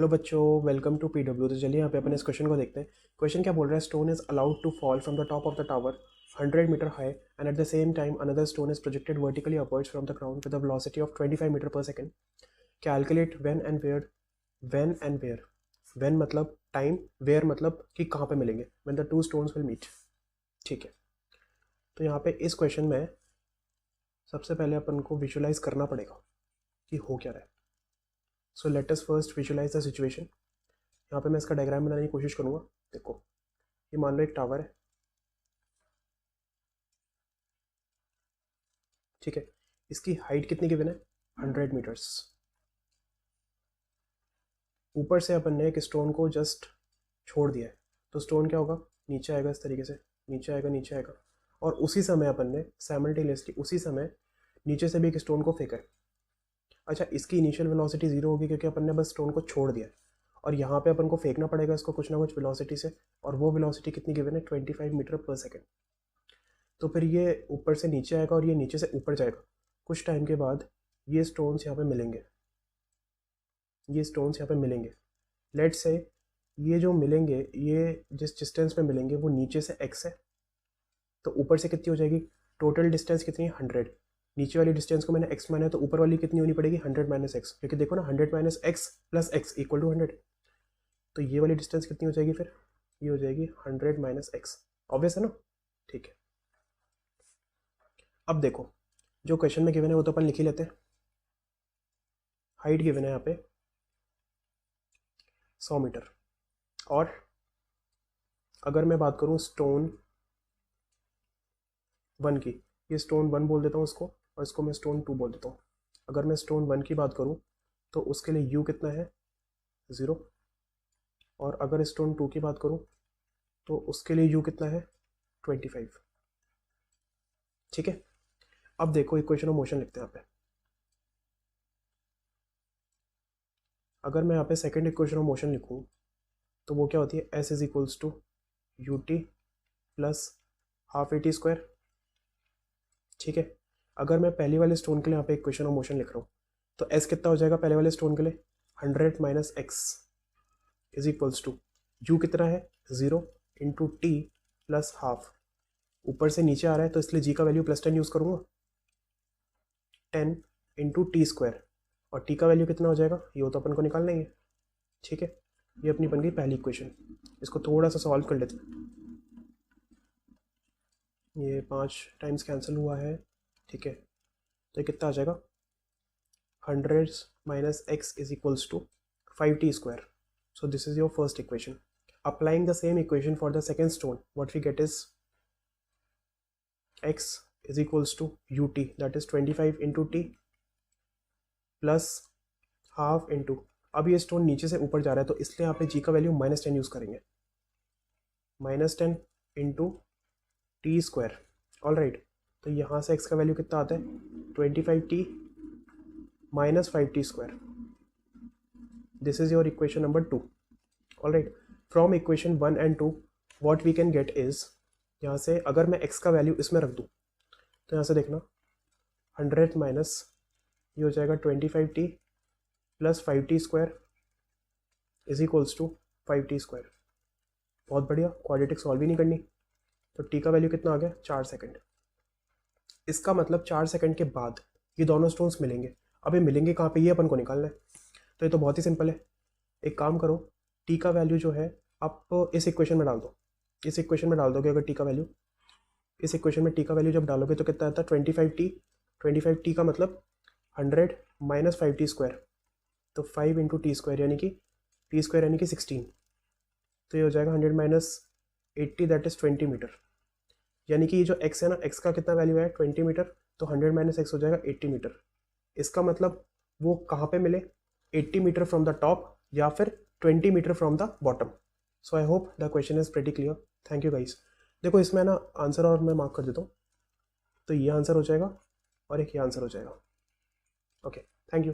Hello बच्चों, welcome to PW. तो चलिए यहाँ पे अपन इस क्वेश्चन को देखते हैं। क्वेश्चन क्या बोल रहा है? Stone is allowed to fall from the top of the tower 100 metre high and at the same time another stone is projected vertically upwards from the ground with a velocity of 25 metre per second. Calculate when and where. When and where. When मतलब time, where मतलब कि कहाँ पे मिलेंगे। When the two stones will meet. ठीक है, तो यहाँ पे इस क्वेश्चन में सबसे पहले अपन को विजुअलाइज करना पड़ेगा कि हो क्या रहा है। So let us first visualise the situation. यहाँ पे मैं इसका डायग्राम बनाने की कोशिश करूँगा। देखो, ये मान लो एक टावर है, ठीक है। इसकी हाइट कितनी गिवन है? 100 मीटर्स। ऊपर से अपन ने एक स्टोन को जस्ट छोड़ दिया है, तो स्टोन क्या होगा? नीचे आएगा इस तरीके से, नीचे आएगा, नीचे आएगा। और उसी समय अपन ने साइमल्टेनियसली उसी समय नीचे से भी एक स्टोन को फेंका है। अच्छा, इसकी इनिशियल वेलोसिटी जीरो होगी क्योंकि अपन ने बस स्टोन को छोड़ दिया है। और यहाँ पे अपन को फेंकना पड़ेगा इसको कुछ ना कुछ वेलोसिटी से, और वो वेलोसिटी कितनी गिवन है? 25 मीटर पर सेकेंड। तो फिर ये ऊपर से नीचे आएगा और ये नीचे से ऊपर जाएगा। कुछ टाइम के बाद ये स्टोन्स यहाँ पे मिलेंगे, ये स्टोन्स यहाँ पे मिलेंगे। लेट से ये जो मिलेंगे, ये जिस डिस्टेंस पे मिलेंगे वो नीचे से x है, तो ऊपर से कितनी हो जाएगी? टोटल डिस्टेंस कितनी है? 100। नीचे वाली डिस्टेंस को मैंने x माना है, तो ऊपर वाली कितनी होनी पड़ेगी? 100 माइनस एक्स, क्योंकि देखो ना 100 minus x plus x equal to 100। तो ये वाली डिस्टेंस कितनी हो जाएगी फिर? ये हो जाएगी 100 माइनस एक्स। ऑब्वियस है ना? ठीक है, अब देखो जो क्वेश्चन में गिवन है वो तो अपन लिख ही लेते हैं। हाइट गिवन है यहाँ पे 100 मीटर। और अगर मैं बात करूँ स्टोन वन की, ये स्टोन वन बोल देता हूँ इसको, और इसको मैं स्टोन टू बोल देता हूँ। अगर मैं स्टोन वन की बात करूँ तो उसके लिए यू कितना है? 0। और अगर स्टोन टू की बात करूँ तो उसके लिए यू कितना है? 25। ठीक है, अब देखो इक्वेशन ऑफ मोशन लिखते हैं यहाँ पे। अगर मैं यहाँ पे सेकेंड इक्वेशन ऑफ मोशन लिखूँ तो वो क्या होती है? S is equals to u t plus half a t square. ठीक है, अगर मैं पहले वाले स्टोन के लिए यहाँ पे इक्वेशन ऑफ मोशन लिख रहा हूँ तो एस कितना हो जाएगा पहले वाले स्टोन के लिए? 100 minus x is equals to u कितना है? 0 इंटू टी प्लस हाफ। ऊपर से नीचे आ रहा है तो इसलिए जी का वैल्यू +10 यूज़ करूँगा, 10 इंटू टी स्क्वायर। और टी का वैल्यू कितना हो जाएगा? ये तो अपन को निकालना ही है। ठीक है, ये अपनी बन गई पहली इक्वेशन। इसको थोड़ा सा सॉल्व कर लेते हैं। ये 5 टाइम्स कैंसिल हुआ है, ठीक है। तो ये कितना आ जाएगा? 100 minus x is equals to 5t square. So this is your first equation. Applying the same equation for the second stone, what we get is x is equals to ut, that is 25 into t plus half into, अब ये stone नीचे से ऊपर जा रहा है तो इसलिए यहाँ पे जी का वैल्यू -10 यूज़ करेंगे। -10 into T square. All right, तो यहाँ से x का वैल्यू कितना आता है? 25t minus 5t square. This is your equation number 2। All right, from equation 1 and 2 what we can get is, यहाँ से अगर मैं x का वैल्यू इसमें रख दूँ तो यहाँ से देखना 100 माइनस ये हो जाएगा 25t plus 5t square is equals to 5t square. बहुत बढ़िया, क्वाड्रेटिक सॉल्व ही नहीं करनी। तो t का वैल्यू कितना आ गया? 4 सेकंड। इसका मतलब 4 सेकंड के बाद ये दोनों स्टोन्स मिलेंगे। अब ये मिलेंगे कहाँ पे, ये अपन को निकालना है। तो ये तो बहुत ही सिंपल है। एक काम करो, t का वैल्यू जो है आप इस इक्वेशन में डाल दो। इस इक्वेशन में डाल दोगे अगर t का वैल्यू, इस इक्वेशन में t का वैल्यू जब डालोगे तो कितना आता है? 25t। 25t का मतलब 100 माइनस 5t स्क्वायर, तो 5 इंटू टी स्क्वायर यानी कि टी स्क्वायर यानी कि 16। तो ये हो जाएगा 100 माइनस 80, दैट इज 20 मीटर। यानी कि ये जो x है ना, x का कितना वैल्यू है? 20 मीटर। तो 100 माइनस एक्स हो जाएगा 80 मीटर। इसका मतलब वो कहाँ पे मिले? 80 मीटर फ्रॉम द टॉप या फिर 20 metre from the bottom. So I hope the question is pretty clear. Thank you guys. देखो इसमें ना आंसर और मैं मार्क कर देता हूँ, तो ये आंसर हो जाएगा और एक ये आंसर हो जाएगा। Okay, thank you.